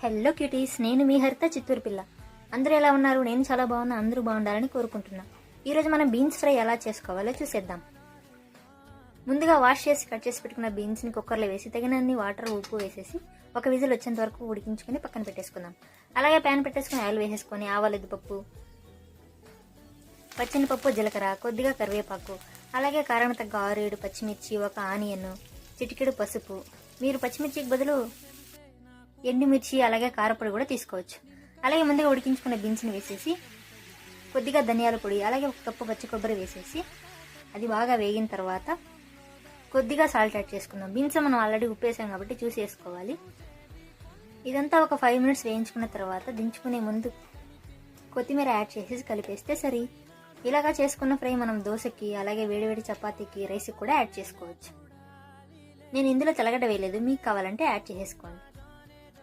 Hello cuties, నేను మీ హరిత చిత్తూరు పిల్ల. అందరూ ఎలా ఉన్నారు? నేను చాలా బాగున్నా. అందరూ బాగుండాలని కోరుకుంటున్నా. ఈరోజు మనం బీన్స్ ఫ్రై ఎలా చేసుకోవాలో చూసేద్దాం. ముందుగా వాష్ చేసి కట్ చేసి పెట్టుకున్న బీన్స్ని కుక్కర్లో వేసి తగినన్ని వాటర్, ఉప్పు వేసేసి ఒక విజిల్ వచ్చేంత వరకు ఉడికించుకొని పక్కన పెట్టేసుకుందాం. అలాగే ప్యాన్ పెట్టేసుకుని ఆయిల్ వేసేసుకొని ఆవాలు, ఎద్దుపప్పు, పచ్చెనపప్పు, జీలకర్ర, కొద్దిగా కరివేపాకు, అలాగే కారం తగ్గ 6-7 పచ్చిమిర్చి, ఒక ఆనియన్, చిటికెడు పసుపు. మీరు పచ్చిమిర్చికి బదులు ఎండుమిర్చి అలాగే కారపొడి కూడా తీసుకోవచ్చు. అలాగే ముందుగా ఉడికించుకున్న బీన్స్ని వేసేసి కొద్దిగా ధనియాల పొడి, అలాగే ఒక కప్పు పచ్చి కొబ్బరి వేసేసి అది బాగా వేగిన తర్వాత కొద్దిగా సాల్ట్ యాడ్ చేసుకుందాం. బీన్స్ మనం ఆల్రెడీ ఉప్పు వేసాం కాబట్టి చూసి వేసుకోవాలి. ఇదంతా ఒక 5 మినిట్స్ వేయించుకున్న తర్వాత దించుకునే ముందు కొత్తిమీర యాడ్ చేసేసి కలిపేస్తే సరి. ఇలాగా చేసుకున్న ఫ్రై మనం దోశకి, అలాగే వేడివేడి చపాతీకి, రైస్కి కూడా యాడ్ చేసుకోవచ్చు. నేను ఇందులో తెల్లగడ్డ వేయలేదు, మీకు కావాలంటే యాడ్ చేసేసుకోండి.